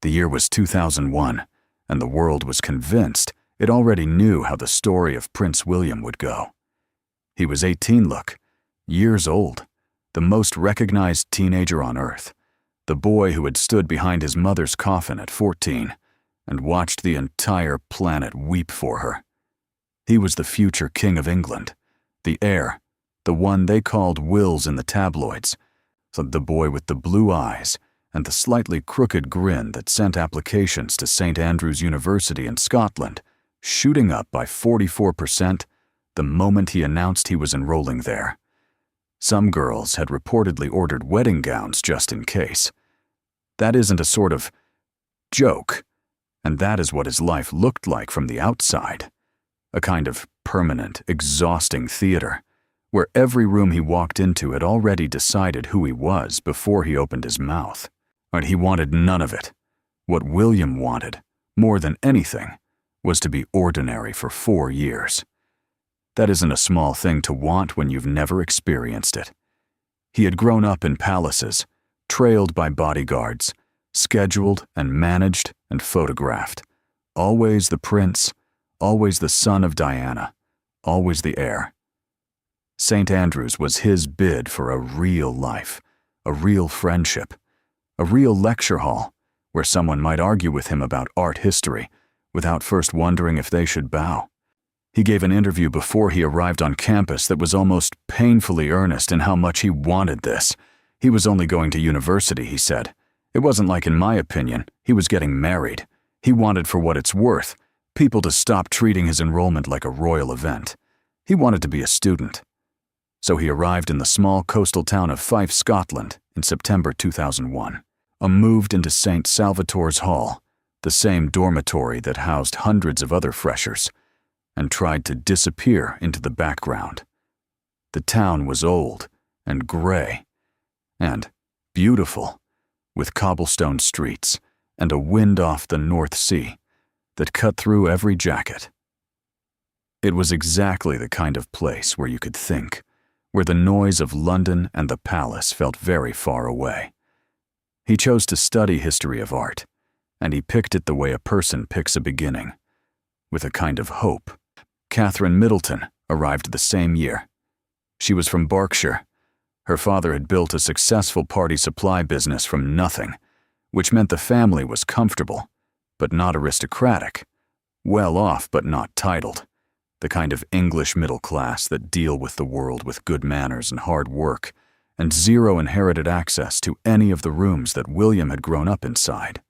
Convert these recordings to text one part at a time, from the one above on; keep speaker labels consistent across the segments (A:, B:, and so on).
A: The year was 2001, and the world was convinced it already knew how the story of Prince William would go. He was 18, years old, the most recognized teenager on Earth, the boy who had stood behind his mother's coffin at 14 and watched the entire planet weep for her. He was the future King of England, the heir, the one they called Wills in the tabloids, so the boy with the blue eyes and the slightly crooked grin that sent applications to St. Andrews University in Scotland shooting up by 44% the moment he announced he was enrolling there. Some girls had reportedly ordered wedding gowns just in case. That isn't a sort of joke, and that is what his life looked like from the outside. A kind of permanent, exhausting theater, where every room he walked into had already decided who he was before he opened his mouth. But he wanted none of it. What William wanted, more than anything, was to be ordinary for 4 years. That isn't a small thing to want when you've never experienced it. He had grown up in palaces, trailed by bodyguards, scheduled and managed and photographed. Always the prince, always the son of Diana, always the heir. St. Andrews was his bid for a real life, a real friendship, a real lecture hall where someone might argue with him about art history without first wondering if they should bow. He gave an interview before he arrived on campus that was almost painfully earnest in how much he wanted this. He was only going to university, he said. It wasn't like, in my opinion, he was getting married. He wanted, for what it's worth, people to stop treating his enrollment like a royal event. He wanted to be a student. So he arrived in the small coastal town of Fife, Scotland, in September 2001, moved into St. Salvator's Hall, the same dormitory that housed hundreds of other freshers, and tried to disappear into the background. The town was old and gray and beautiful, with cobblestone streets and a wind off the North Sea that cut through every jacket. It was exactly the kind of place where you could think, where the noise of London and the palace felt very far away. He chose to study history of art, and he picked it the way a person picks a beginning, with a kind of hope. Catherine Middleton arrived the same year. She was from Berkshire. Her father had built a successful party supply business from nothing, which meant the family was comfortable, but not aristocratic, well off but not titled, the kind of English middle class that deal with the world with good manners and hard work, and zero inherited access to any of the rooms that William had grown up inside.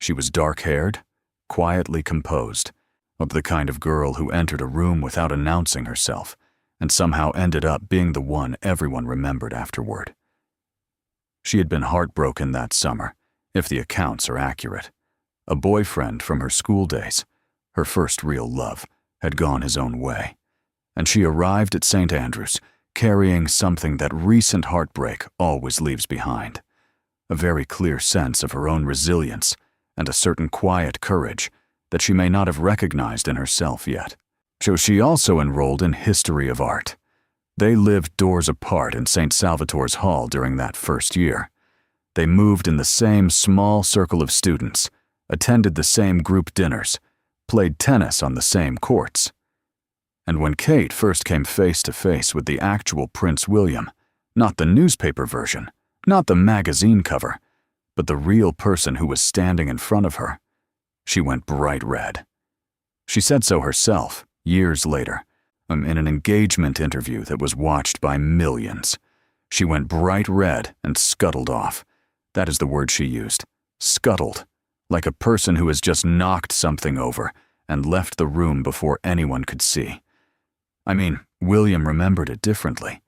A: She was dark-haired, quietly composed, of the kind of girl who entered a room without announcing herself and somehow ended up being the one everyone remembered afterward. She had been heartbroken that summer, if the accounts are accurate. A boyfriend from her school days, her first real love, had gone his own way, and she arrived at St. Andrews carrying something that recent heartbreak always leaves behind, a very clear sense of her own resilience and a certain quiet courage that she may not have recognized in herself yet. So she also enrolled in history of art. They lived doors apart in St. Salvator's Hall during that first year. They moved in the same small circle of students, attended the same group dinners, played tennis on the same courts. And when Kate first came face to face with the actual Prince William, not the newspaper version, not the magazine cover, but the real person who was standing in front of her, she went bright red. She said so herself, years later, in an engagement interview that was watched by millions. She went bright red and scuttled off. That is the word she used, scuttled, like a person who has just knocked something over and left the room before anyone could see. I mean, William remembered it differently.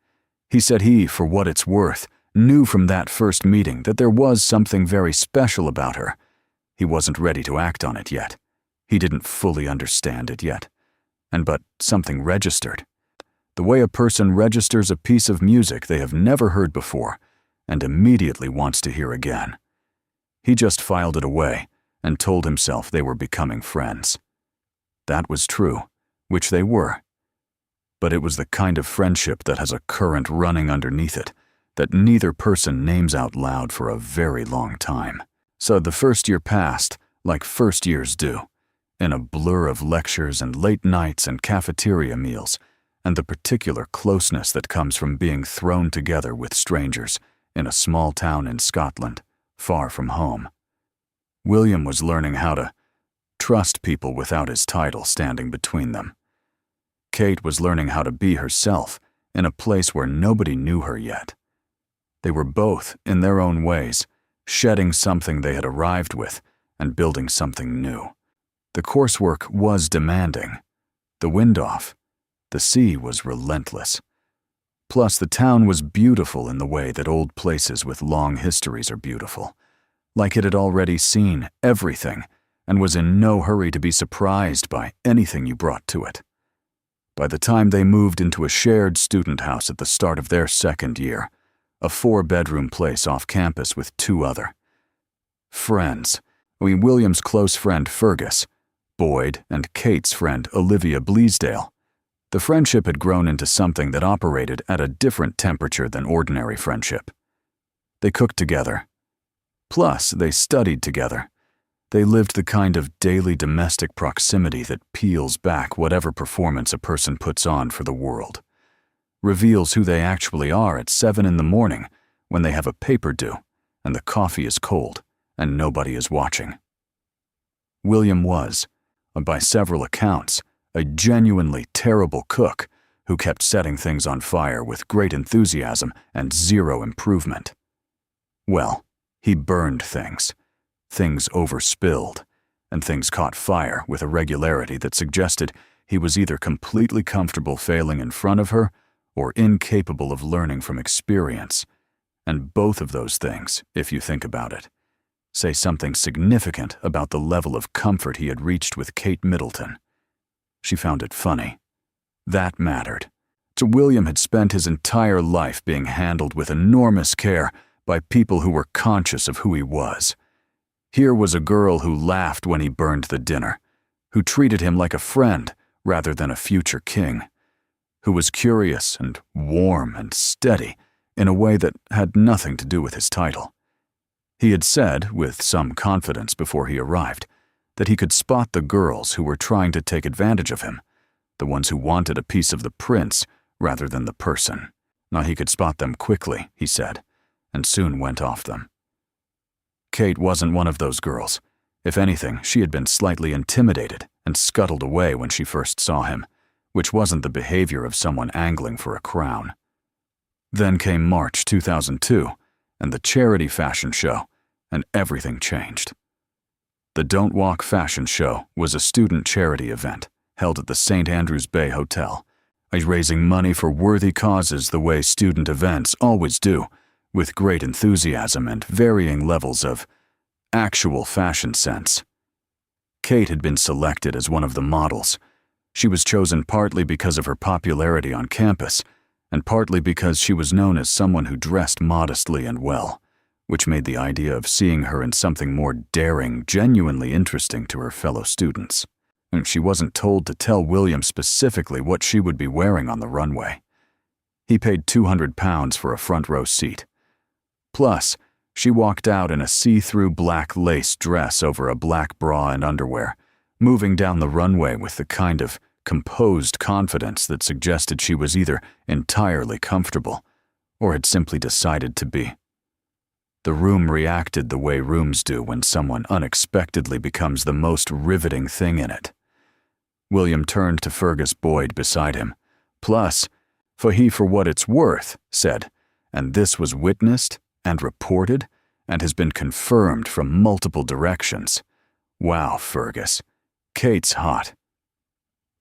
A: He said he, for what it's worth, knew from that first meeting that there was something very special about her. He wasn't ready to act on it yet. He didn't fully understand it yet. But something registered. The way a person registers a piece of music they have never heard before and immediately wants to hear again. He just filed it away and told himself they were becoming friends. That was true, which they were. But it was the kind of friendship that has a current running underneath it that neither person names out loud for a very long time. So the first year passed, like first years do, in a blur of lectures and late nights and cafeteria meals, and the particular closeness that comes from being thrown together with strangers in a small town in Scotland, far from home. William was learning how to trust people without his title standing between them. Kate was learning how to be herself in a place where nobody knew her yet. They were both, in their own ways, shedding something they had arrived with and building something new. The coursework was demanding, the wind off, the sea was relentless. Plus, the town was beautiful in the way that old places with long histories are beautiful, like it had already seen everything and was in no hurry to be surprised by anything you brought to it. By the time they moved into a shared student house at the start of their second year, a 4-bedroom place off campus with 2 other friends, William's close friend Fergus, Boyd, and Kate's friend Olivia Bleasdale. The friendship had grown into something that operated at a different temperature than ordinary friendship. They cooked together. Plus, they studied together. They lived the kind of daily domestic proximity that peels back whatever performance a person puts on for the world, reveals who they actually are at 7 in the morning when they have a paper due and the coffee is cold and nobody is watching. William was, by several accounts, a genuinely terrible cook who kept setting things on fire with great enthusiasm and zero improvement. Well, he burned things overspilled, and things caught fire with a regularity that suggested he was either completely comfortable failing in front of her or incapable of learning from experience. And both of those things, if you think about it, say something significant about the level of comfort he had reached with Kate Middleton. She found it funny. That mattered. So William had spent his entire life being handled with enormous care by people who were conscious of who he was. Here was a girl who laughed when he burned the dinner, who treated him like a friend rather than a future king, who was curious and warm and steady in a way that had nothing to do with his title. He had said, with some confidence before he arrived, that he could spot the girls who were trying to take advantage of him, the ones who wanted a piece of the prince rather than the person. Now he could spot them quickly, he said, and soon went off them. Kate wasn't one of those girls. If anything, she had been slightly intimidated and scuttled away when she first saw him, which wasn't the behavior of someone angling for a crown. Then came March 2002, and the charity fashion show, and everything changed. The Don't Walk fashion show was a student charity event held at the St. Andrews Bay Hotel, raising money for worthy causes the way student events always do, with great enthusiasm and varying levels of actual fashion sense. Kate had been selected as one of the models. She was chosen partly because of her popularity on campus, and partly because she was known as someone who dressed modestly and well, which made the idea of seeing her in something more daring genuinely interesting to her fellow students. And she wasn't told to tell William specifically what she would be wearing on the runway. He paid £200 for a front row seat. Plus, she walked out in a see-through black lace dress over a black bra and underwear, moving down the runway with the kind of composed confidence that suggested she was either entirely comfortable or had simply decided to be. The room reacted the way rooms do when someone unexpectedly becomes the most riveting thing in it. William turned to Fergus Boyd beside him. Plus, for what it's worth, said, and this was witnessed and reported and has been confirmed from multiple directions. Wow, Fergus, Kate's hot.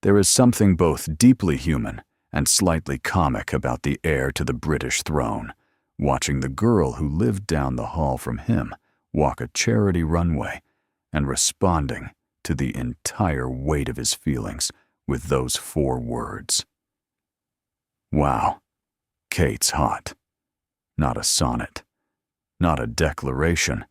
A: There is something both deeply human and slightly comic about the heir to the British throne, watching the girl who lived down the hall from him walk a charity runway and responding to the entire weight of his feelings with those 4 words. Wow, Kate's hot. Not a sonnet, not a declaration,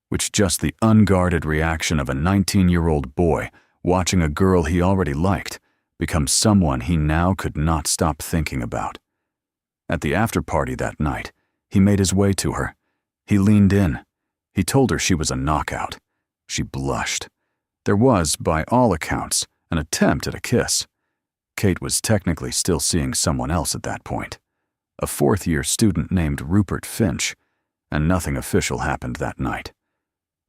A: which just the unguarded reaction of a 19-year-old boy watching a girl he already liked become someone he now could not stop thinking about. At the after-party that night, he made his way to her. He leaned in. He told her she was a knockout. She blushed. There was, by all accounts, an attempt at a kiss. Kate was technically still seeing someone else at that point, a fourth-year student named Rupert Finch, and nothing official happened that night.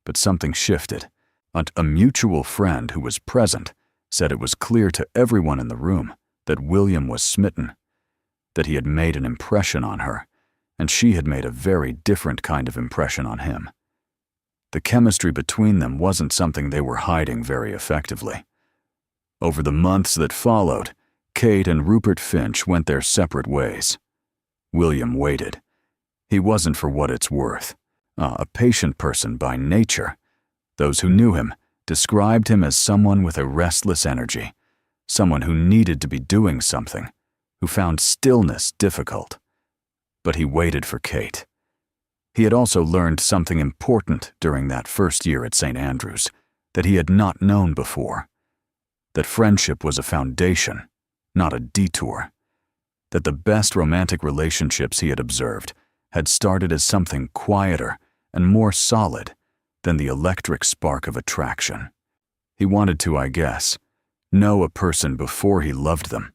A: But something shifted. A mutual friend who was present said it was clear to everyone in the room that William was smitten, that he had made an impression on her, and she had made a very different kind of impression on him. The chemistry between them wasn't something they were hiding very effectively. Over the months that followed, Kate and Rupert Finch went their separate ways. William waited. He wasn't, for what it's worth, a patient person by nature. Those who knew him described him as someone with a restless energy, someone who needed to be doing something, who found stillness difficult. But he waited for Kate. He had also learned something important during that first year at St. Andrews that he had not known before. That friendship was a foundation, not a detour. That the best romantic relationships he had observed had started as something quieter and more solid than the electric spark of attraction. He wanted to, I guess, know a person before he loved them.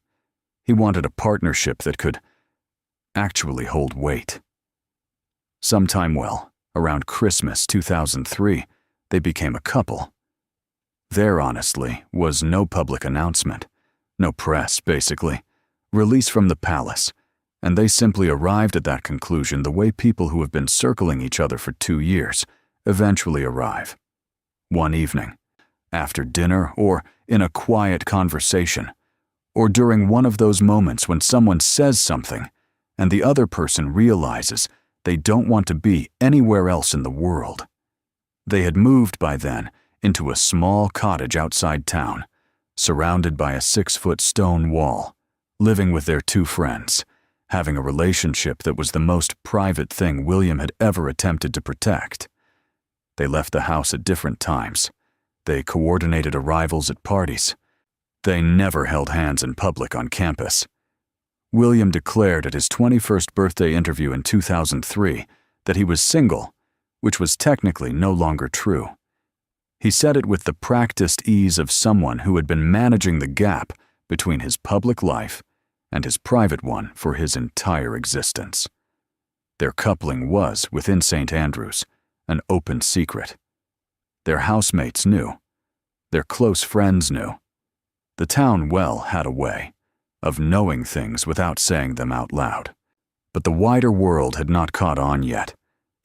A: He wanted a partnership that could actually hold weight. Sometime, around Christmas 2003, they became a couple. There, honestly, was no public announcement, no press, basically, release from the palace, and they simply arrived at that conclusion the way people who have been circling each other for 2 years eventually arrive. One evening, after dinner, or in a quiet conversation, or during one of those moments when someone says something and the other person realizes they don't want to be anywhere else in the world. They had moved by then into a small cottage outside town, surrounded by a 6-foot stone wall, living with their 2 friends, having a relationship that was the most private thing William had ever attempted to protect. They left the house at different times. They coordinated arrivals at parties. They never held hands in public on campus. William declared at his 21st birthday interview in 2003 that he was single, which was technically no longer true. He said it with the practiced ease of someone who had been managing the gap between his public life and his private one for his entire existence. Their coupling was, within St. Andrews, an open secret. Their housemates knew. Their close friends knew. The town, had a way of knowing things without saying them out loud. But the wider world had not caught on yet,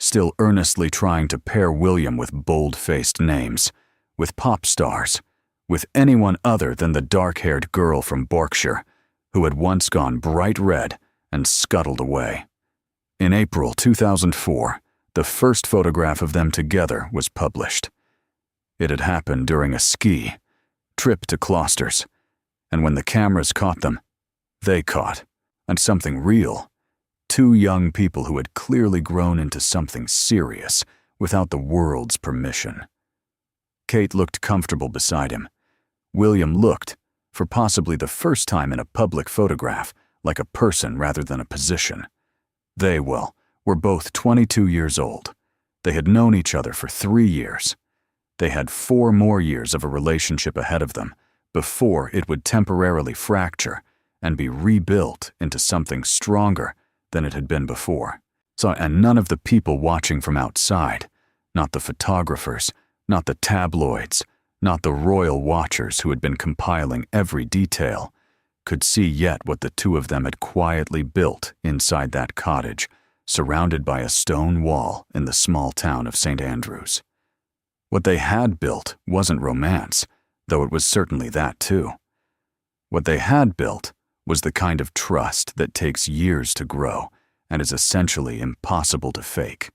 A: still earnestly trying to pair William with bold-faced names, with pop stars, with anyone other than the dark-haired girl from Berkshire who had once gone bright red and scuttled away. In April 2004, the first photograph of them together was published. It had happened during a ski trip to Closters, and when the cameras caught them, they caught, and something real, 2 young people who had clearly grown into something serious without the world's permission. Kate looked comfortable beside him. William looked, for possibly the first time in a public photograph, like a person rather than a position. They, were both 22 years old. They had known each other for 3 years. They had 4 more years of a relationship ahead of them before it would temporarily fracture and be rebuilt into something stronger than it had been before. And none of the people watching from outside, not the photographers, not the tabloids, not the royal watchers who had been compiling every detail, could see yet what the 2 of them had quietly built inside that cottage, surrounded by a stone wall in the small town of St. Andrews. What they had built wasn't romance, though it was certainly that too. What they had built was the kind of trust that takes years to grow and is essentially impossible to fake.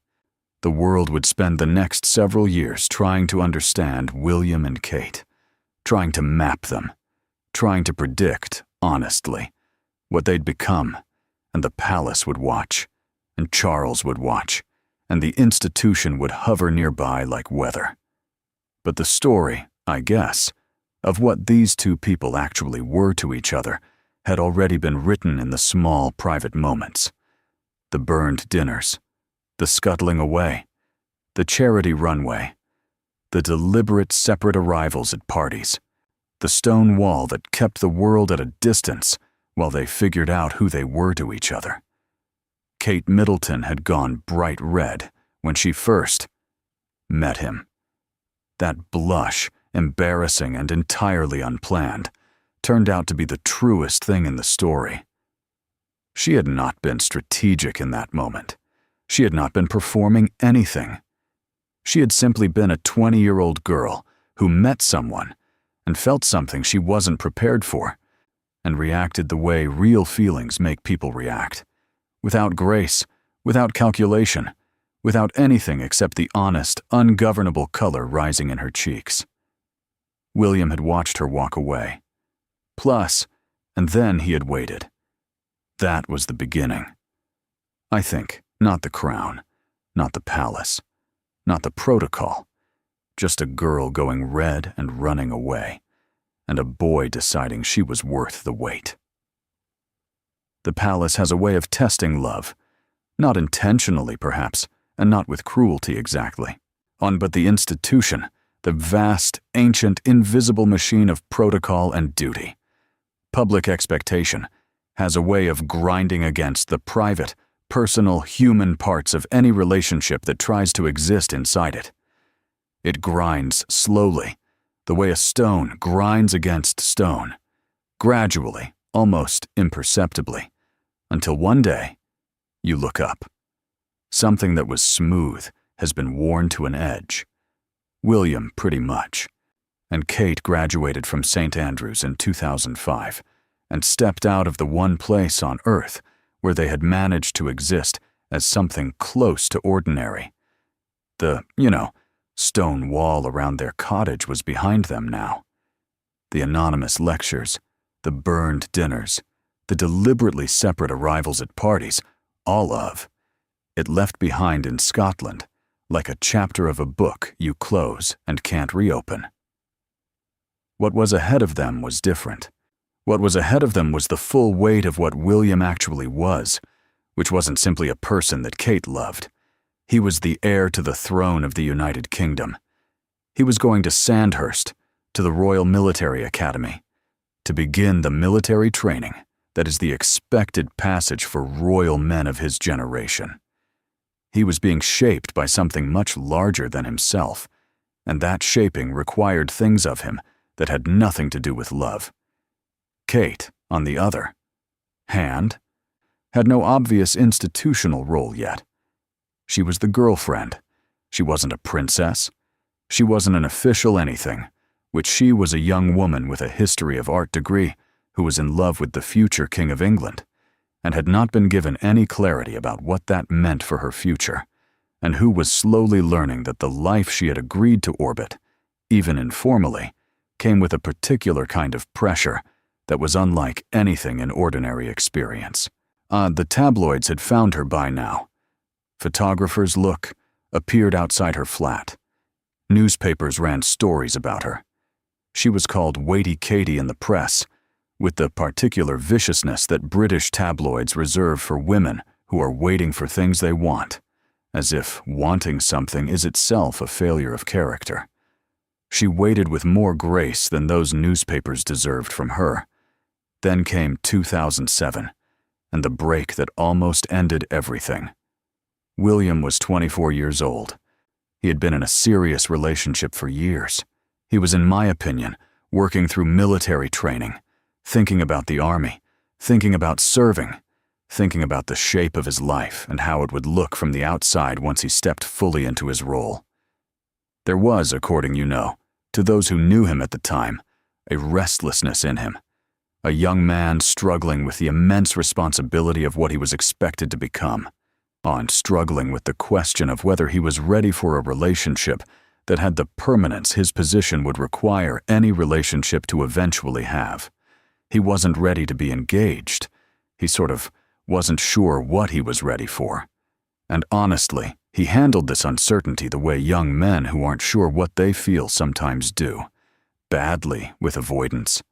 A: The world would spend the next several years trying to understand William and Kate, trying to map them, trying to predict, honestly, what they'd become, and the palace would watch, and Charles would watch, and the institution would hover nearby like weather. But the story, I guess, of what these 2 people actually were to each other had already been written in the small private moments. The burned dinners, the scuttling away, The charity runway, the deliberate separate arrivals at parties, the stone wall that kept the world at a distance while they figured out who they were to each other. Kate Middleton had gone bright red when she first met him. That blush, embarrassing and entirely unplanned, turned out to be the truest thing in the story. She had not been strategic in that moment. She had not been performing anything. She had simply been a 20-year-old girl who met someone and felt something she wasn't prepared for, and reacted the way real feelings make people react, without grace, without calculation, without anything except the honest, ungovernable color rising in her cheeks. William had watched her walk away. Plus, and then he had waited. That was the beginning. I think, not the crown, not the palace, not the protocol, just a girl going red and running away, and a boy deciding she was worth the wait. The palace has a way of testing love, not intentionally perhaps, and not with cruelty exactly, but the institution, the vast, ancient, invisible machine of protocol and duty. Public expectation has a way of grinding against the private, personal, human parts of any relationship that tries to exist inside it. It grinds slowly, the way a stone grinds against stone, gradually, almost imperceptibly, until one day, you look up. Something that was smooth has been worn to an edge. William pretty much. And Kate graduated from St. Andrews in 2005 and stepped out of the one place on Earth where they had managed to exist as something close to ordinary. The, stone wall around their cottage was behind them now. The anonymous lectures, the burned dinners, the deliberately separate arrivals at parties, all of it left behind in Scotland, like a chapter of a book you close and can't reopen. What was ahead of them was different. What was ahead of them was the full weight of what William actually was, which wasn't simply a person that Kate loved. He was the heir to the throne of the United Kingdom. He was going to Sandhurst, to the Royal Military Academy, to begin the military training that is the expected passage for royal men of his generation. He was being shaped by something much larger than himself, and that shaping required things of him that had nothing to do with love. Kate, on the other hand, had no obvious institutional role yet. She was the girlfriend. She wasn't a princess. She wasn't an official anything, which she was a young woman with a history of art degree who was in love with the future King of England, and had not been given any clarity about what that meant for her future, and who was slowly learning that the life she had agreed to orbit, even informally, came with a particular kind of pressure that was unlike anything in ordinary experience. The tabloids had found her by now. Photographers' look appeared outside her flat. Newspapers ran stories about her. She was called Weighty Katie in the press, with the particular viciousness that British tabloids reserve for women who are waiting for things they want, as if wanting something is itself a failure of character. She waited with more grace than those newspapers deserved from her. Then came 2007, and the break that almost ended everything. William was 24 years old. He had been in a serious relationship for years. He was, in my opinion, working through military training, thinking about the army, thinking about serving, thinking about the shape of his life and how it would look from the outside once he stepped fully into his role. There was, according to those who knew him at the time, a restlessness in him, a young man struggling with the immense responsibility of what he was expected to become, and struggling with the question of whether he was ready for a relationship that had the permanence his position would require any relationship to eventually have. He wasn't ready to be engaged. He sort of wasn't sure what he was ready for. And honestly, he handled this uncertainty the way young men who aren't sure what they feel sometimes do. Badly, with avoidance.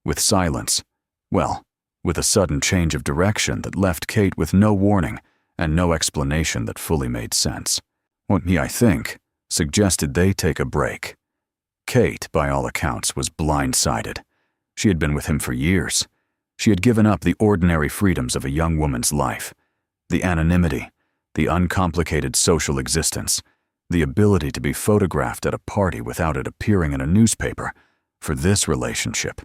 A: With silence. Well, with a sudden change of direction that left Kate with no warning and no explanation that fully made sense. I think, suggested they take a break. Kate, by all accounts, was blindsided. She had been with him for years. She had given up the ordinary freedoms of a young woman's life, the anonymity, the uncomplicated social existence, the ability to be photographed at a party without it appearing in a newspaper, for this relationship.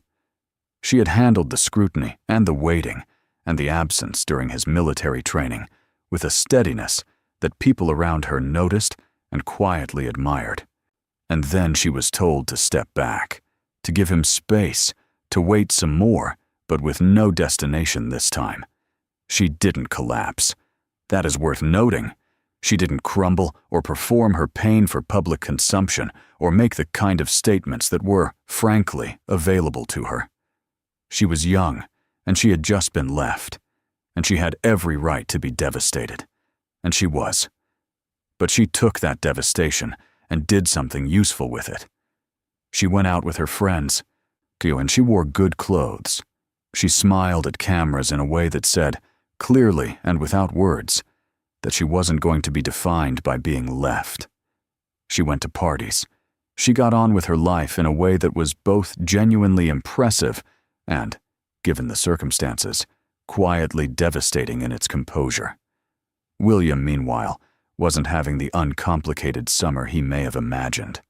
A: She had handled the scrutiny and the waiting and the absence during his military training with a steadiness that people around her noticed and quietly admired. And then she was told to step back, to give him space, to wait some more, but with no destination this time. She didn't collapse. That is worth noting. She didn't crumble or perform her pain for public consumption or make the kind of statements that were, frankly, available to her. She was young, and she had just been left, and she had every right to be devastated. And she was. But she took that devastation and did something useful with it. She went out with her friends, and she wore good clothes. She smiled at cameras in a way that said, clearly and without words, that she wasn't going to be defined by being left. She went to parties. She got on with her life in a way that was both genuinely impressive and, given the circumstances, quietly devastating in its composure. William, meanwhile, wasn't having the uncomplicated summer he may have imagined.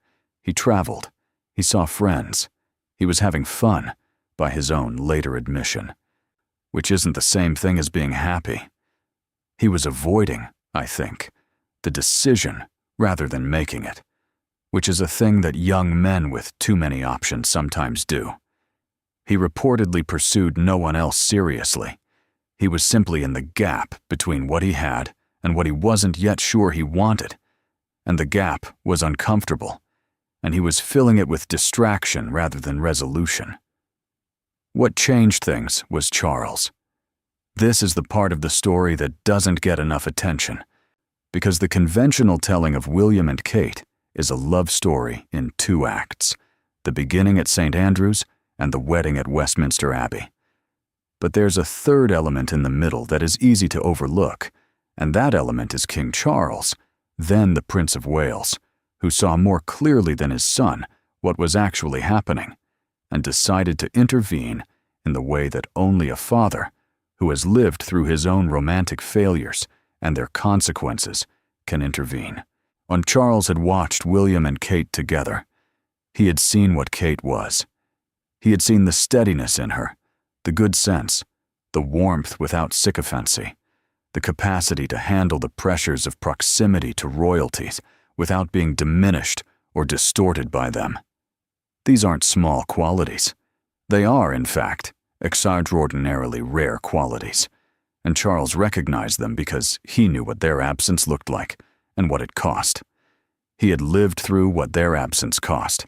A: He traveled. He saw friends. He was having fun, by his own later admission, which isn't the same thing as being happy. He was avoiding, I think, the decision rather than making it, which is a thing that young men with too many options sometimes do. He reportedly pursued no one else seriously. He was simply in the gap between what he had and what he wasn't yet sure he wanted, and the gap was uncomfortable, and he was filling it with distraction rather than resolution. What changed things was Charles. This is the part of the story that doesn't get enough attention, because the conventional telling of William and Kate is a love story in 2 acts, the beginning at St. Andrews and the wedding at Westminster Abbey. But there's a 3rd element in the middle that is easy to overlook, and that element is King Charles, then the Prince of Wales, who saw more clearly than his son what was actually happening, and decided to intervene in the way that only a father, who has lived through his own romantic failures and their consequences, can intervene. When Charles had watched William and Kate together, he had seen what Kate was. He had seen the steadiness in her, the good sense, the warmth without sycophancy, the capacity to handle the pressures of proximity to royalties without being diminished or distorted by them. These aren't small qualities. They are, in fact, extraordinarily rare qualities, and Charles recognized them because he knew what their absence looked like and what it cost. He had lived through what their absence cost.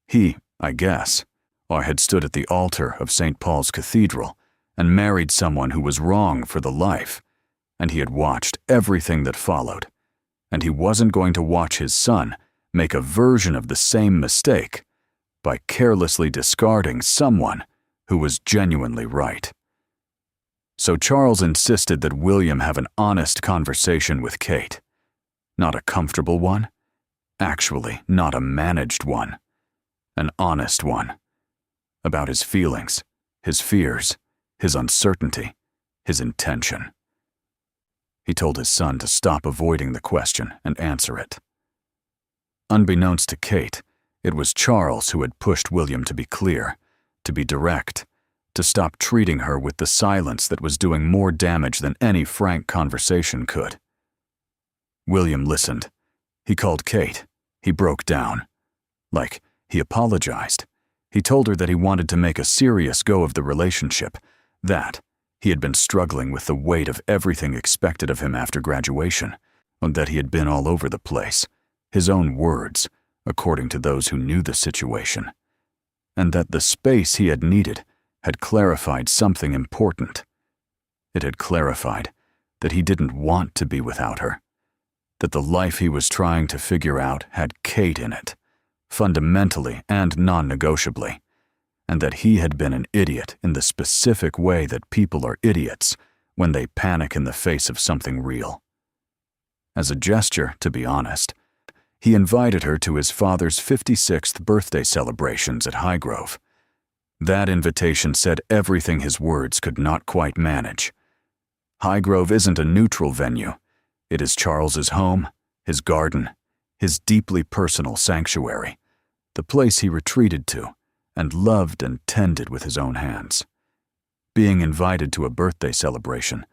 A: He, I guess, had stood at the altar of St. Paul's Cathedral and married someone who was wrong for the life, and he had watched everything that followed, and he wasn't going to watch his son make a version of the same mistake by carelessly discarding someone who was genuinely right. So Charles insisted that William have an honest conversation with Kate. Not a comfortable one, actually not a managed one, an honest one, about his feelings, his fears, his uncertainty, his intention. He told his son to stop avoiding the question and answer it. Unbeknownst to Kate, it was Charles who had pushed William to be clear, to be direct, to stop treating her with the silence that was doing more damage than any frank conversation could. William listened. He called Kate. He broke down. He apologized. He told her that he wanted to make a serious go of the relationship, that he had been struggling with the weight of everything expected of him after graduation, and that he had been all over the place, his own words, according to those who knew the situation, and that the space he had needed had clarified something important. It had clarified that he didn't want to be without her, that the life he was trying to figure out had Kate in it, fundamentally and non-negotiably, and that he had been an idiot in the specific way that people are idiots when they panic in the face of something real. As a gesture, to be honest, he invited her to his father's 56th birthday celebrations at Highgrove. That invitation said everything his words could not quite manage. Highgrove isn't a neutral venue. It is Charles's home, his garden, his deeply personal sanctuary, the place he retreated to and loved and tended with his own hands. Being invited to a birthday celebration,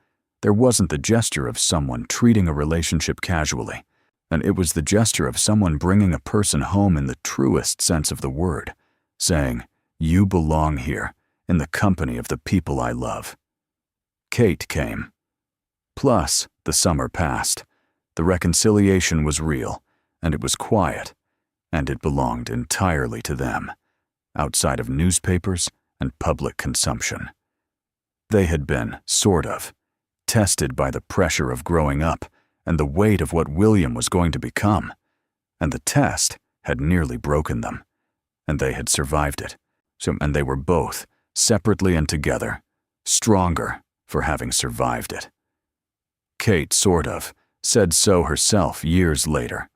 A: there wasn't the gesture of someone treating a relationship casually, and it was the gesture of someone bringing a person home in the truest sense of the word, saying, "You belong here, in the company of the people I love." Kate came. Plus, the summer passed. The reconciliation was real, and it was quiet, and it belonged entirely to them, outside of newspapers and public consumption. They had been, sort of, tested by the pressure of growing up and the weight of what William was going to become, and the test had nearly broken them, and they had survived it. And they were both, separately and together, stronger for having survived it. Kate, sort of, said so herself years later,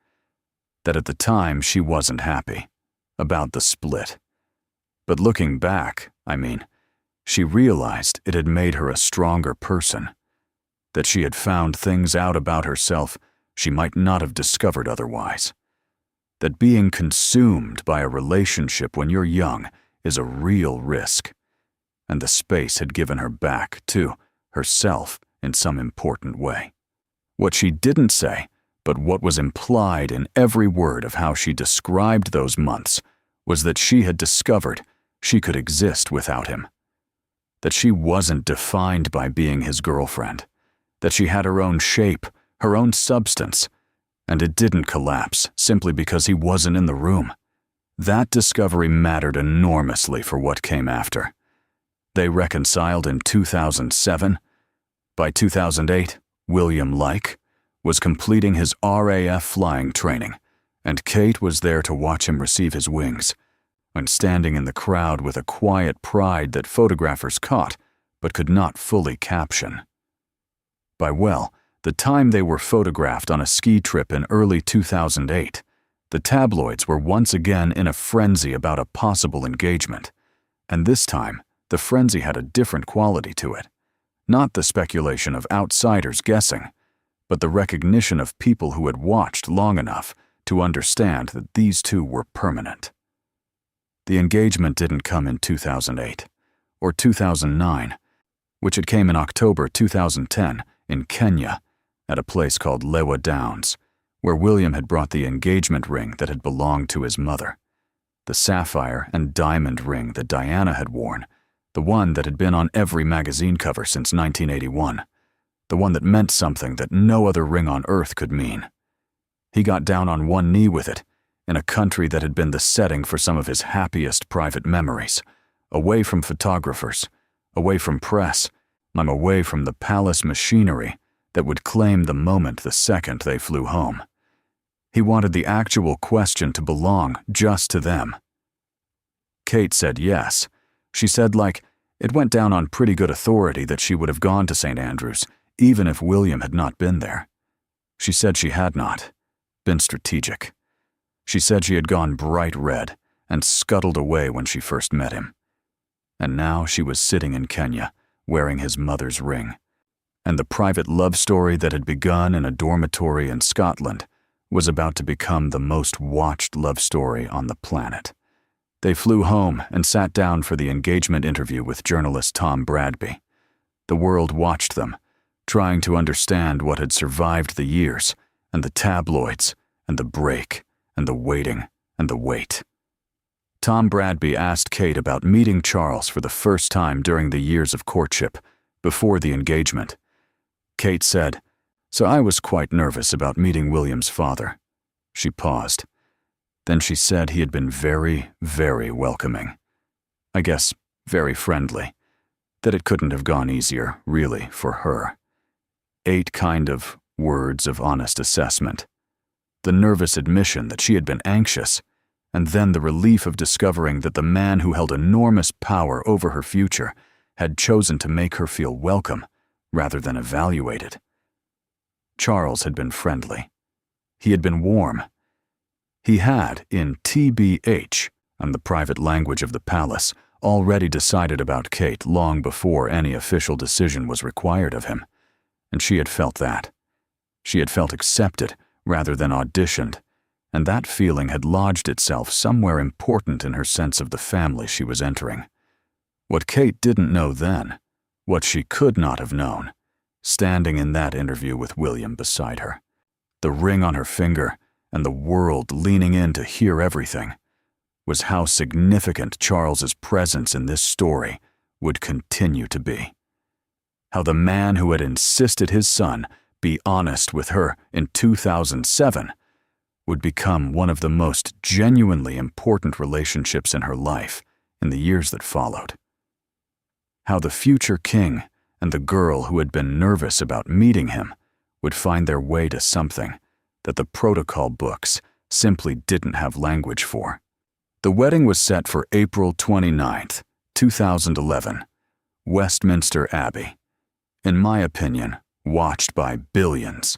A: that at the time she wasn't happy about the split. But looking back, she realized it had made her a stronger person, that she had found things out about herself she might not have discovered otherwise, that being consumed by a relationship when you're young is a real risk, and the space had given her back to herself in some important way. What she didn't say, but what was implied in every word of how she described those months, was that she had discovered she could exist without him, that she wasn't defined by being his girlfriend, that she had her own shape, her own substance, and it didn't collapse simply because he wasn't in the room. That discovery mattered enormously for what came after. They reconciled in 2007. By 2008, William was completing his RAF flying training, and Kate was there to watch him receive his wings, and standing in the crowd with a quiet pride that photographers caught but could not fully caption. By the time they were photographed on a ski trip in early 2008, the tabloids were once again in a frenzy about a possible engagement, and this time the frenzy had a different quality to it. Not the speculation of outsiders guessing, but the recognition of people who had watched long enough to understand that these two were permanent. The engagement didn't come in 2008 or 2009, which it came in October 2010 in Kenya at a place called Lewa Downs, where William had brought the engagement ring that had belonged to his mother, the sapphire and diamond ring that Diana had worn, the one that had been on every magazine cover since 1981, the one that meant something that no other ring on earth could mean. He got down on one knee with it, in a country that had been the setting for some of his happiest private memories, away from photographers, away from press, and away from the palace machinery that would claim the moment the second they flew home. He wanted the actual question to belong just to them. Kate said yes. She said, it went down on pretty good authority that she would have gone to St. Andrews, even if William had not been there. She said she had not been strategic. She said she had gone bright red and scuttled away when she first met him. And now she was sitting in Kenya, wearing his mother's ring. And the private love story that had begun in a dormitory in Scotland was about to become the most watched love story on the planet. They flew home and sat down for the engagement interview with journalist Tom Bradby. The world watched them, trying to understand what had survived the years, and the tabloids, and the break, and the waiting, and the wait. Tom Bradby asked Kate about meeting Charles for the first time during the years of courtship, before the engagement. Kate said, "So I was quite nervous about meeting William's father." She paused. Then she said he had been very, very welcoming. I guess very friendly. That it couldn't have gone easier, really, for her. 8 kind of words of honest assessment. The nervous admission that she had been anxious, and then the relief of discovering that the man who held enormous power over her future had chosen to make her feel welcome rather than evaluated. Charles had been friendly. He had been warm. He had, in TBH, and the private language of the palace, already decided about Kate long before any official decision was required of him, and she had felt that. She had felt accepted rather than auditioned, and that feeling had lodged itself somewhere important in her sense of the family she was entering. What Kate didn't know then, what she could not have known, standing in that interview with William beside her, the ring on her finger and the world leaning in to hear everything, was how significant Charles's presence in this story would continue to be. How the man who had insisted his son be honest with her in 2007 would become one of the most genuinely important relationships in her life in the years that followed. How the future king and the girl who had been nervous about meeting him would find their way to something that the protocol books simply didn't have language for. The wedding was set for April 29th, 2011, Westminster Abbey. In my opinion, watched by billions.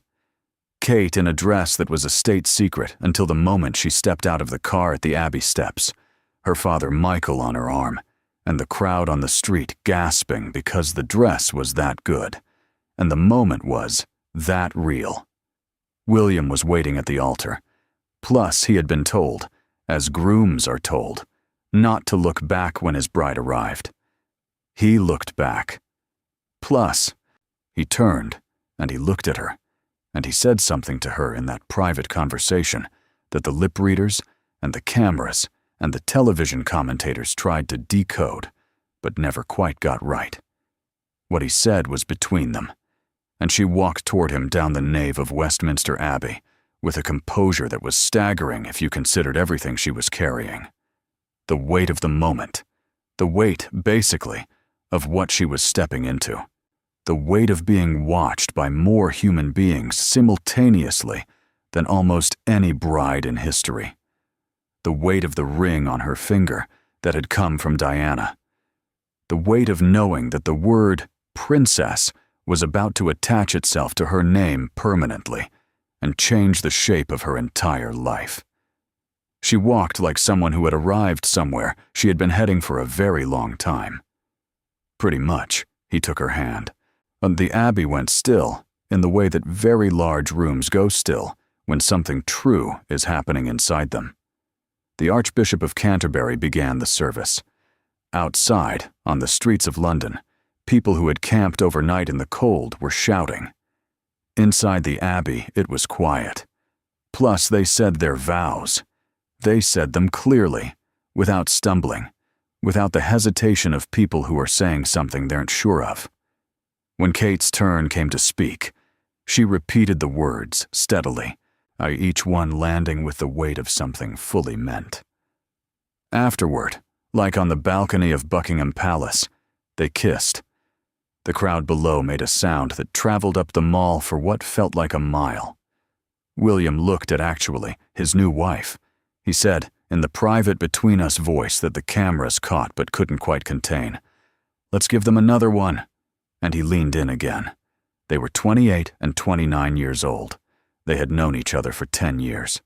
A: Kate in a dress that was a state secret until the moment she stepped out of the car at the Abbey steps, her father Michael on her arm, and the crowd on the street gasping because the dress was that good, and the moment was that real. William was waiting at the altar. Plus, he had been told, as grooms are told, not to look back when his bride arrived. He looked back. Plus, he turned and he looked at her, and he said something to her in that private conversation that the lip readers and the cameras and the television commentators tried to decode, but never quite got right. What he said was between them, and she walked toward him down the nave of Westminster Abbey with a composure that was staggering if you considered everything she was carrying. The weight of the moment, the weight, basically, of what she was stepping into. The weight of being watched by more human beings simultaneously than almost any bride in history. The weight of the ring on her finger that had come from Diana. The weight of knowing that the word princess was about to attach itself to her name permanently and change the shape of her entire life. She walked like someone who had arrived somewhere she had been heading for a very long time. Pretty much, he took her hand, and the Abbey went still in the way that very large rooms go still when something true is happening inside them. The Archbishop of Canterbury began the service. Outside, on the streets of London, people who had camped overnight in the cold were shouting. Inside the Abbey, it was quiet. Plus, they said their vows. They said them clearly, without stumbling, without the hesitation of people who are saying something they aren't sure of. When Kate's turn came to speak, she repeated the words steadily, each one landing with the weight of something fully meant. Afterward, like on the balcony of Buckingham Palace, they kissed. The crowd below made a sound that traveled up the Mall for what felt like a mile. William looked at his new wife. He said, in the private between-us voice that the cameras caught but couldn't quite contain, "Let's give them another one." And he leaned in again. They were 28 and 29 years old. They had known each other for 10 years.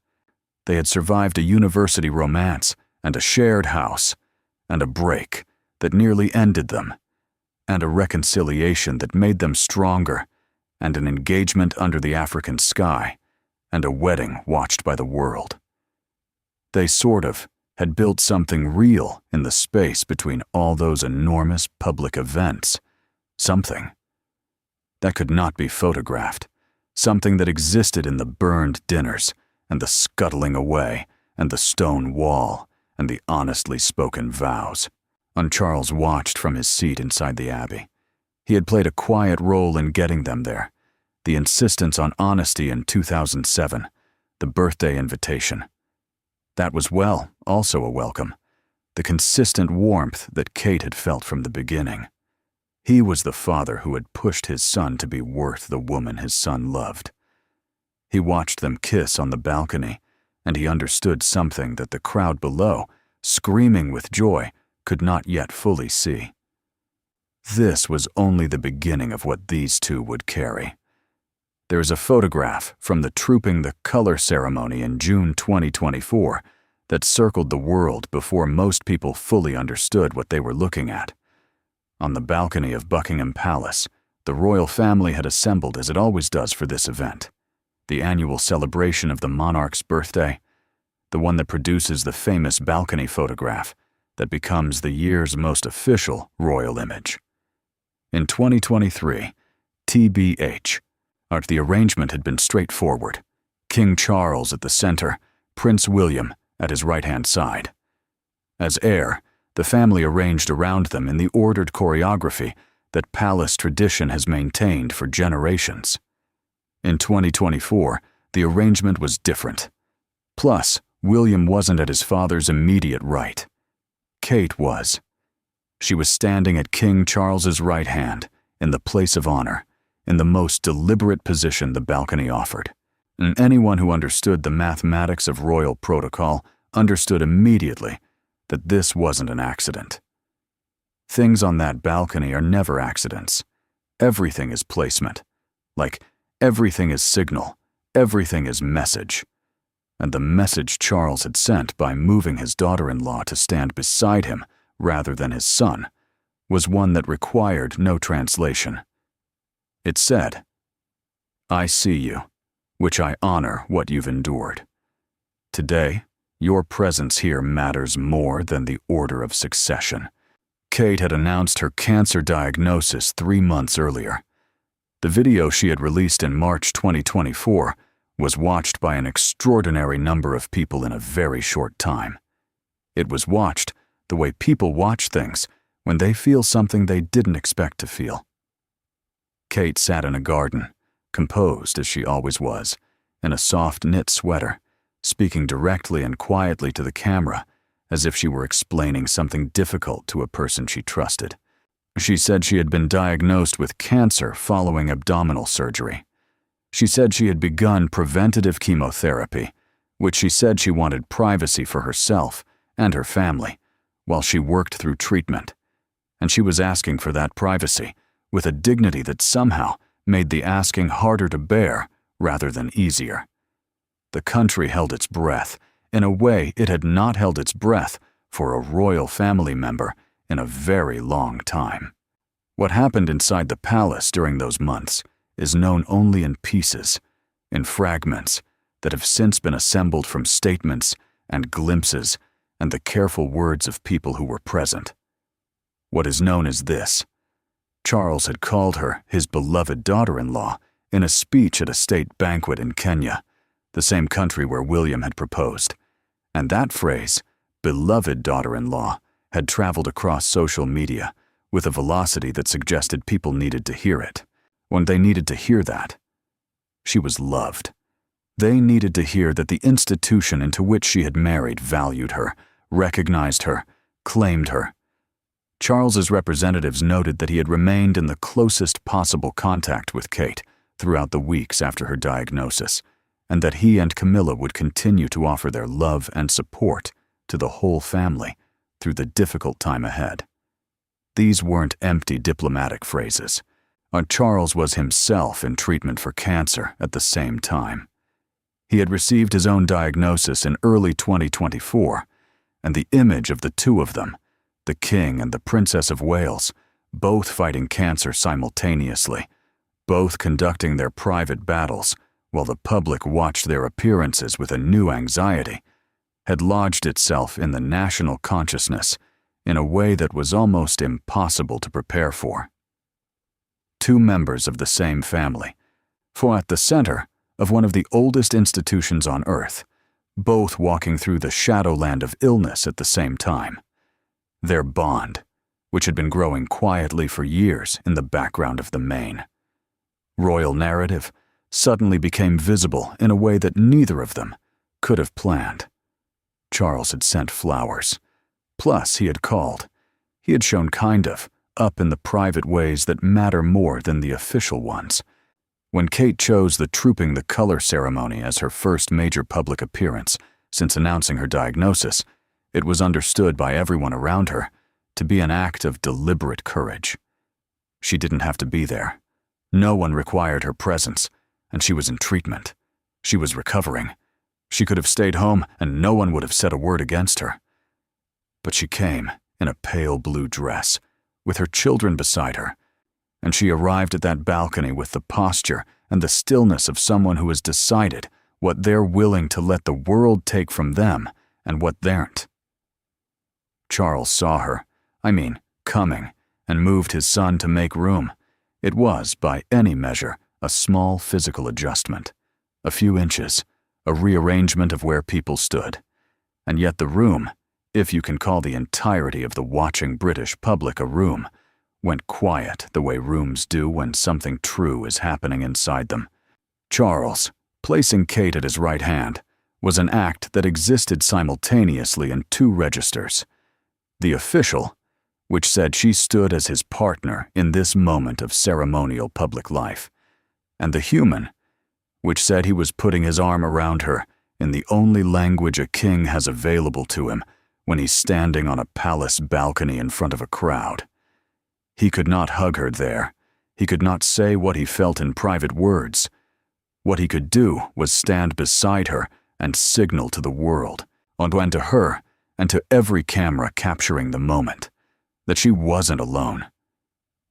A: They had survived a university romance and a shared house, and a break that nearly ended them, and a reconciliation that made them stronger, and an engagement under the African sky, and a wedding watched by the world. They sort of had built something real in the space between all those enormous public events. Something that could not be photographed. Something that existed in the burned dinners, and the scuttling away, and the stone wall, and the honestly spoken vows. And Charles watched from his seat inside the Abbey. He had played a quiet role in getting them there. The insistence on honesty in 2007, the birthday invitation. That was also a welcome. The consistent warmth that Kate had felt from the beginning. He was the father who had pushed his son to be worth the woman his son loved. He watched them kiss on the balcony, and he understood something that the crowd below, screaming with joy, could not yet fully see. This was only the beginning of what these two would carry. there is a photograph from the Trooping the Color ceremony in June 2024 that circled the world before most people fully understood what they were looking at. On the balcony of Buckingham Palace, the royal family had assembled as it always does for this event, the annual celebration of the monarch's birthday, the one that produces the famous balcony photograph that becomes the year's most official royal image. In 2023, TBH, the arrangement had been straightforward. King Charles at the center, Prince William at his right-hand side. As heir, the family arranged around them in the ordered choreography that palace tradition has maintained for generations. In 2024, the arrangement was different. Plus, William wasn't at his father's immediate right. Kate was. She was standing at King Charles's right hand, in the place of honor, in the most deliberate position the balcony offered. And anyone who understood the mathematics of royal protocol understood immediately that this wasn't an accident. Things on that balcony are never accidents. Everything is placement. Like, everything is signal, everything is message. And the message Charles had sent by moving his daughter-in-law to stand beside him rather than his son was one that required no translation. It said, "I see you, which I honor what you've endured. Today, your presence here matters more than the order of succession." Kate had announced her cancer diagnosis 3 months earlier. The video she had released in March 2024 was watched by an extraordinary number of people in a very short time. It was watched the way people watch things when they feel something they didn't expect to feel. Kate sat in a garden, composed as she always was, in a soft knit sweater, speaking directly and quietly to the camera as if she were explaining something difficult to a person she trusted. She said she had been diagnosed with cancer following abdominal surgery. She said she had begun preventative chemotherapy, which she said she wanted privacy for herself and her family while she worked through treatment. And she was asking for that privacy with a dignity that somehow made the asking harder to bear rather than easier. The country held its breath in a way it had not held its breath for a royal family member in a very long time. What happened inside the palace during those months is known only in pieces, in fragments that have since been assembled from statements and glimpses and the careful words of people who were present. What is known is this: Charles had called her his beloved daughter-in-law in a speech at a state banquet in Kenya, the same country where William had proposed. And that phrase, beloved daughter-in-law, had traveled across social media with a velocity that suggested people needed to hear it. When they needed to hear that, she was loved. They needed to hear that the institution into which she had married valued her, recognized her, claimed her. Charles's representatives noted that he had remained in the closest possible contact with Kate throughout the weeks after her diagnosis, and that he and Camilla would continue to offer their love and support to the whole family through the difficult time ahead. These weren't empty diplomatic phrases. Charles was himself in treatment for cancer at the same time. He had received his own diagnosis in early 2024, and the image of the two of them, the King and the Princess of Wales, both fighting cancer simultaneously, both conducting their private battles while the public watched their appearances with a new anxiety, had lodged itself in the national consciousness in a way that was almost impossible to prepare for. Two members of the same family, for at the center of one of the oldest institutions on Earth, both walking through the shadowland of illness at the same time. Their bond, which had been growing quietly for years in the background of the main royal narrative, suddenly became visible in a way that neither of them could have planned. Charles had sent flowers. Plus, he had called. He had shown kind of, up in the private ways that matter more than the official ones. When Kate chose the Trooping the Color ceremony as her first major public appearance since announcing her diagnosis, it was understood by everyone around her to be an act of deliberate courage. She didn't have to be there. No one required her presence, and she was in treatment. She was recovering. She could have stayed home and no one would have said a word against her. But she came in a pale blue dress, with her children beside her, and she arrived at that balcony with the posture and the stillness of someone who has decided what they're willing to let the world take from them and what they'ren't. Charles saw her, coming, and moved his son to make room. It was, by any measure, a small physical adjustment. A few inches, a rearrangement of where people stood. And yet the room, if you can call the entirety of the watching British public a room, went quiet the way rooms do when something true is happening inside them. Charles, placing Kate at his right hand, was an act that existed simultaneously in two registers. The official, which said she stood as his partner in this moment of ceremonial public life, and the human, which said he was putting his arm around her in the only language a king has available to him when he's standing on a palace balcony in front of a crowd. He could not hug her there. He could not say what he felt in private words. What he could do was stand beside her and signal to the world, and to her, and to every camera capturing the moment, that she wasn't alone.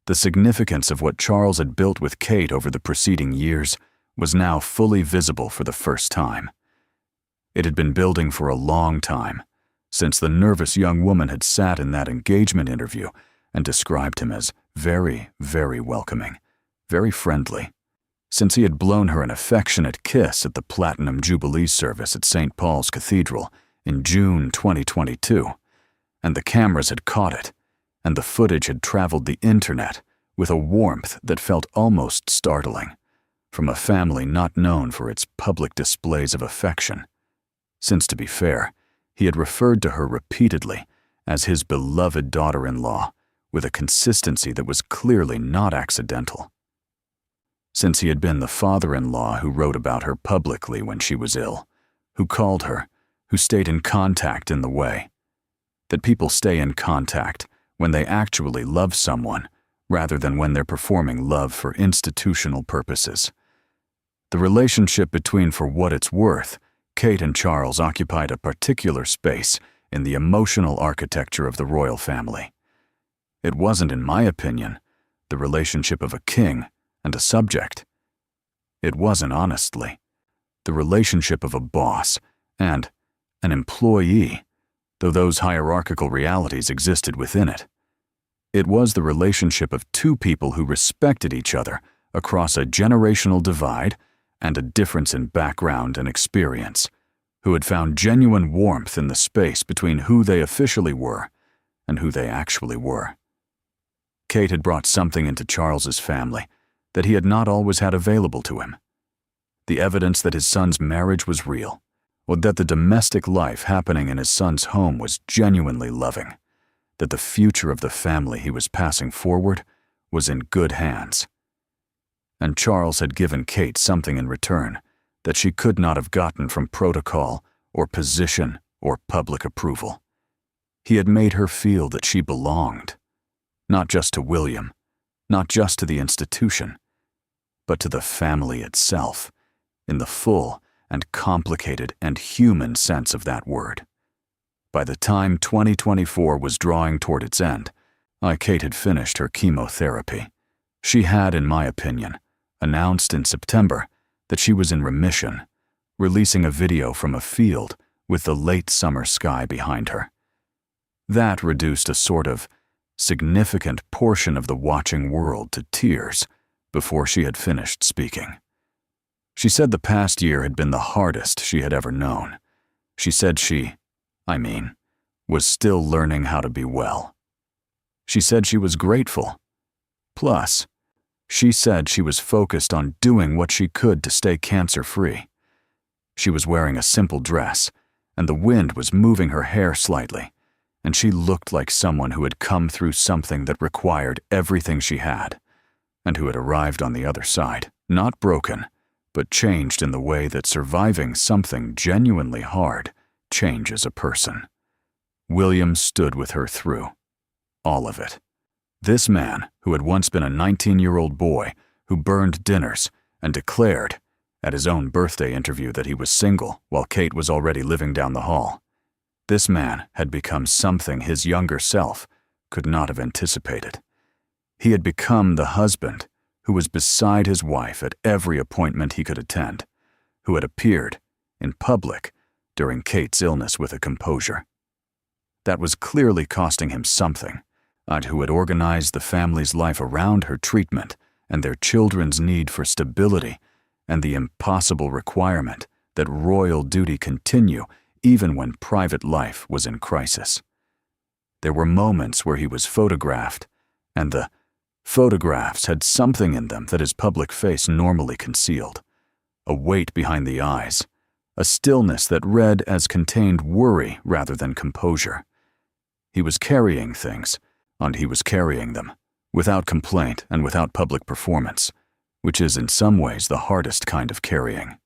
A: The significance of what Charles had built with Kate over the preceding years was now fully visible for the first time. It had been building for a long time, since the nervous young woman had sat in that engagement interview and described him as very, very welcoming, very friendly, since he had blown her an affectionate kiss at the Platinum Jubilee service at St. Paul's Cathedral in June 2022, and the cameras had caught it, and the footage had traveled the internet with a warmth that felt almost startling, from a family not known for its public displays of affection, since, to be fair, he had referred to her repeatedly as his beloved daughter-in-law with a consistency that was clearly not accidental. Since he had been the father-in-law who wrote about her publicly when she was ill, who called her, who stayed in contact in the way that people stay in contact when they actually love someone rather than when they're performing love for institutional purposes. The relationship between, for what it's worth, Kate and Charles occupied a particular space in the emotional architecture of the royal family. It wasn't, in my opinion, the relationship of a king and a subject. It wasn't, honestly, the relationship of a boss and an employee, though those hierarchical realities existed within it. It was the relationship of two people who respected each other across a generational divide and a difference in background and experience, who had found genuine warmth in the space between who they officially were and who they actually were. Kate had brought something into Charles's family that he had not always had available to him. The evidence that his son's marriage was real, or that the domestic life happening in his son's home was genuinely loving, that the future of the family he was passing forward was in good hands. And Charles had given Kate something in return that she could not have gotten from protocol or position or public approval. He had made her feel that she belonged, not just to William, not just to the institution, but to the family itself, in the full and complicated and human sense of that word. By the time 2024 was drawing toward its end, Kate had finished her chemotherapy. She had, in my opinion, announced in September that she was in remission, releasing a video from a field with the late summer sky behind her. That reduced a sort of significant portion of the watching world to tears before she had finished speaking. She said the past year had been the hardest she had ever known. She said she, was still learning how to be well. She said she was grateful. Plus, she said she was focused on doing what she could to stay cancer-free. She was wearing a simple dress, and the wind was moving her hair slightly, and she looked like someone who had come through something that required everything she had, and who had arrived on the other side, not broken, but changed in the way that surviving something genuinely hard changes a person. William stood with her through all of it. This man, who had once been a 19-year-old boy who burned dinners and declared, at his own birthday interview that he was single while Kate was already living down the hall. This man had become something his younger self could not have anticipated. He had become the husband who was beside his wife at every appointment he could attend, who had appeared in public during Kate's illness with a composure that was clearly costing him something, and who had organized the family's life around her treatment and their children's need for stability and the impossible requirement that royal duty continue even when private life was in crisis. There were moments where he was photographed, and the photographs had something in them that his public face normally concealed, a weight behind the eyes, a stillness that read as contained worry rather than composure. He was carrying things, and he was carrying them, without complaint and without public performance, which is in some ways the hardest kind of carrying.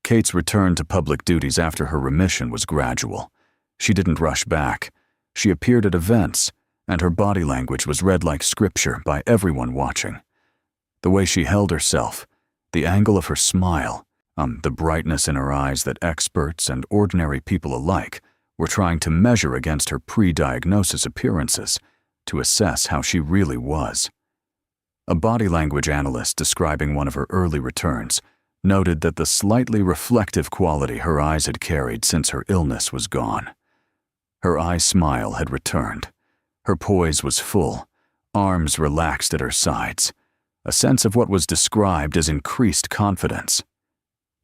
A: Kate's return to public duties after her remission was gradual. She didn't rush back. She appeared at events, and her body language was read like scripture by everyone watching. The way she held herself, the angle of her smile, the brightness in her eyes that experts and ordinary people alike were trying to measure against her pre-diagnosis appearances to assess how she really was. A body language analyst describing one of her early returns noted that the slightly reflective quality her eyes had carried since her illness was gone. Her eye smile had returned. Her poise was full, arms relaxed at her sides, a sense of what was described as increased confidence.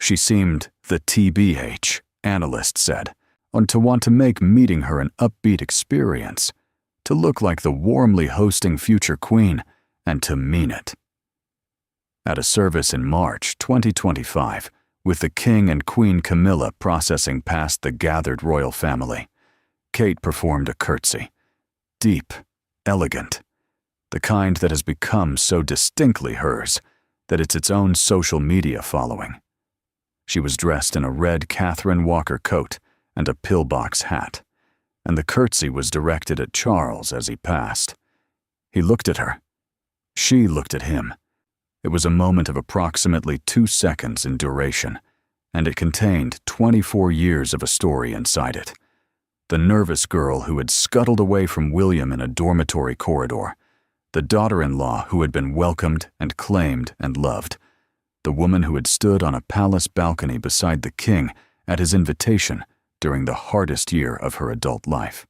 A: She seemed the TBH, analysts said, and to want to make meeting her an upbeat experience, to look like the warmly hosting future queen, and to mean it. At a service in March 2025, with the King and Queen Camilla processing past the gathered royal family, Kate performed a curtsy. Deep, elegant, the kind that has become so distinctly hers that it's its own social media following. She was dressed in a red Catherine Walker coat and a pillbox hat, and the curtsy was directed at Charles as he passed. He looked at her. She looked at him. It was a moment of approximately 2 seconds in duration, and it contained 24 years of a story inside it. The nervous girl who had scuttled away from William in a dormitory corridor, the daughter-in-law who had been welcomed and claimed and loved, the woman who had stood on a palace balcony beside the king at his invitation during the hardest year of her adult life.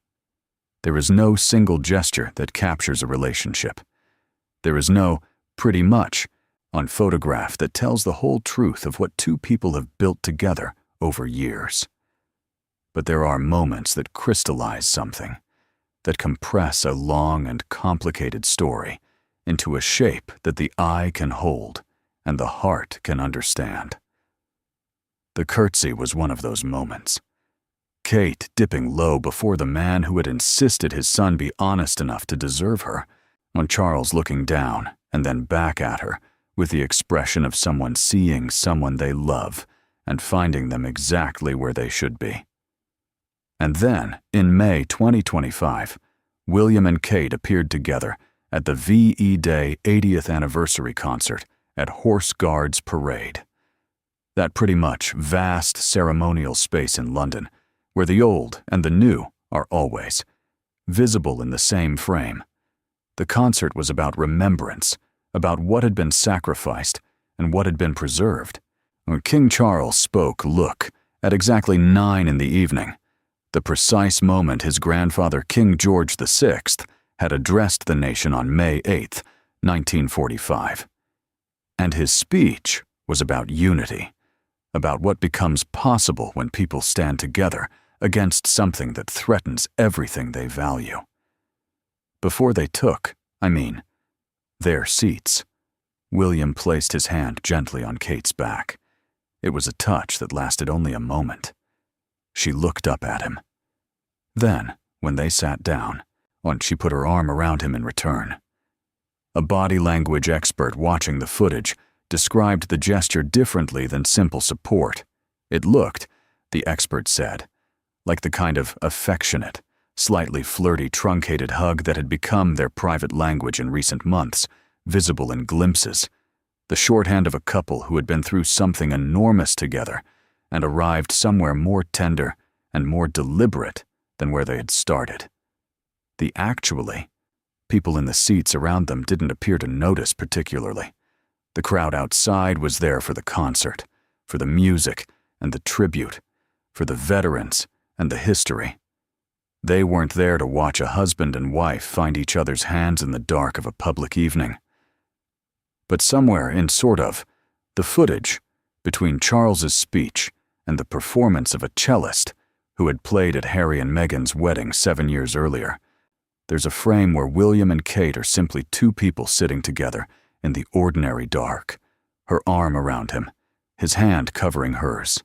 A: There is no single gesture that captures a relationship. There is no, pretty much, on photograph that tells the whole truth of what two people have built together over years. But there are moments that crystallize something, that compress a long and complicated story into a shape that the eye can hold and the heart can understand. The curtsy was one of those moments. Kate dipping low before the man who had insisted his son be honest enough to deserve her, on Charles looking down and then back at her with the expression of someone seeing someone they love and finding them exactly where they should be. And then, in May 2025, William and Kate appeared together at the V.E. Day 80th anniversary concert at Horse Guards Parade. That pretty much vast ceremonial space in London, where the old and the new are always visible in the same frame. The concert was about remembrance, about what had been sacrificed and what had been preserved. When King Charles spoke, at exactly 9 in the evening, the precise moment his grandfather King George VI had addressed the nation on May 8, 1945. And his speech was about unity, about what becomes possible when people stand together against something that threatens everything they value. Before they took, their seats, William placed his hand gently on Kate's back. It was a touch that lasted only a moment. She looked up at him. Then, when they sat down, she put her arm around him in return. A body language expert watching the footage described the gesture differently than simple support. It looked, the expert said, like the kind of affectionate, slightly flirty, truncated hug that had become their private language in recent months, visible in glimpses, the shorthand of a couple who had been through something enormous together and arrived somewhere more tender and more deliberate than where they had started. The actually, people in the seats around them didn't appear to notice particularly. The crowd outside was there for the concert, for the music and the tribute, for the veterans and the history. They weren't there to watch a husband and wife find each other's hands in the dark of a public evening. But somewhere in the footage between Charles's speech and the performance of a cellist who had played at Harry and Meghan's wedding 7 years earlier, there's a frame where William and Kate are simply two people sitting together in the ordinary dark, her arm around him, his hand covering hers,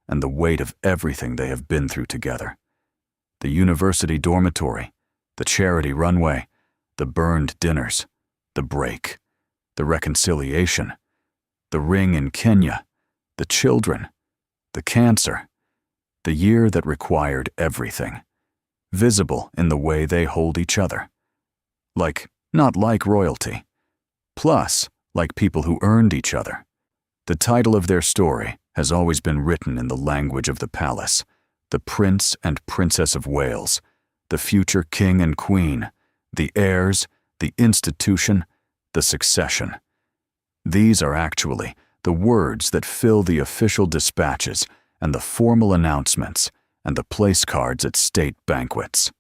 A: and the weight of everything they have been through together. The university dormitory, the charity runway, the burned dinners, the break, the reconciliation, the ring in Kenya, the children, the cancer, the year that required everything, visible in the way they hold each other. Not like royalty, plus like people who earned each other. The title of their story has always been written in the language of the palace, the Prince and Princess of Wales, the future King and Queen, the heirs, the institution, the succession. These are actually the words that fill the official dispatches and the formal announcements and the place cards at state banquets.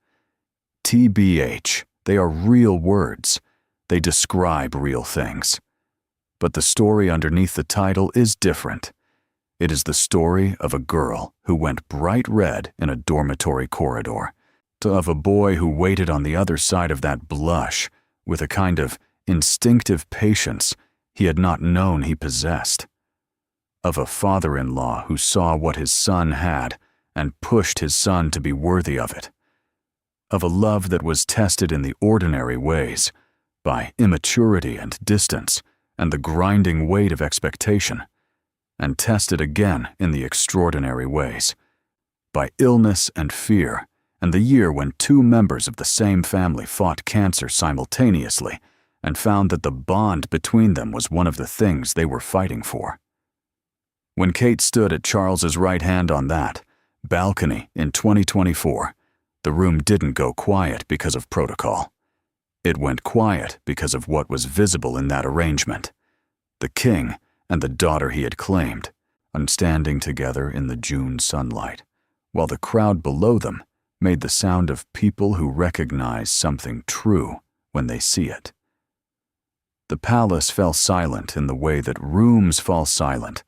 A: TBH, they are real words. They describe real things. But the story underneath the title is different. It is the story of a girl who went bright red in a dormitory corridor, of a boy who waited on the other side of that blush with a kind of instinctive patience he had not known he possessed, of a father-in-law who saw what his son had and pushed his son to be worthy of it, of a love that was tested in the ordinary ways, by immaturity and distance and the grinding weight of expectation, and tested again in the extraordinary ways, by illness and fear, and the year when two members of the same family fought cancer simultaneously and found that the bond between them was one of the things they were fighting for. When Kate stood at Charles's right hand on that balcony in 2024, the room didn't go quiet because of protocol. It went quiet because of what was visible in that arrangement. The king and the daughter he had claimed, standing together in the June sunlight, while the crowd below them made the sound of people who recognize something true when they see it. The palace fell silent in the way that rooms fall silent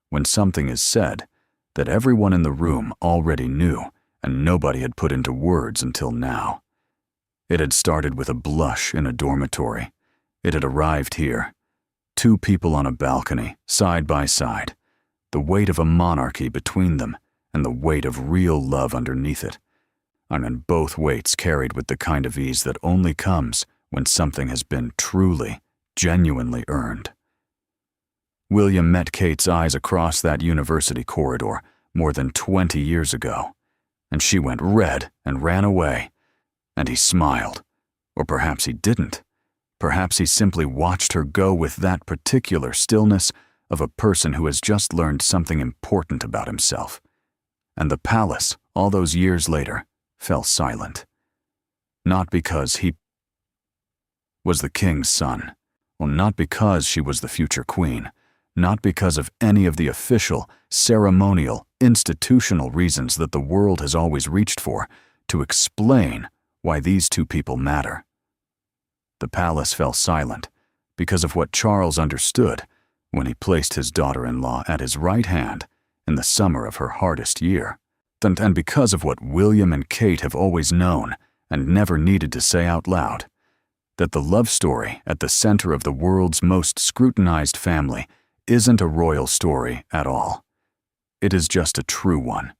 A: when something is said that everyone in the room already knew and nobody had put into words until now. It had started with a blush in a dormitory. It had arrived here. Two people on a balcony, side by side, the weight of a monarchy between them and the weight of real love underneath it, and both weights carried with the kind of ease that only comes when something has been truly, genuinely earned. William met Kate's eyes across that university corridor more than 20 years ago, and she went red and ran away, and he smiled, or perhaps he didn't. Perhaps he simply watched her go with that particular stillness of a person who has just learned something important about himself. And the palace, all those years later, fell silent. Not because he was the king's son, not because she was the future queen, not because of any of the official, ceremonial, institutional reasons that the world has always reached for to explain why these two people matter. The palace fell silent because of what Charles understood when he placed his daughter-in-law at his right hand in the summer of her hardest year, and because of what William and Kate have always known and never needed to say out loud, that the love story at the center of the world's most scrutinized family isn't a royal story at all. It is just a true one.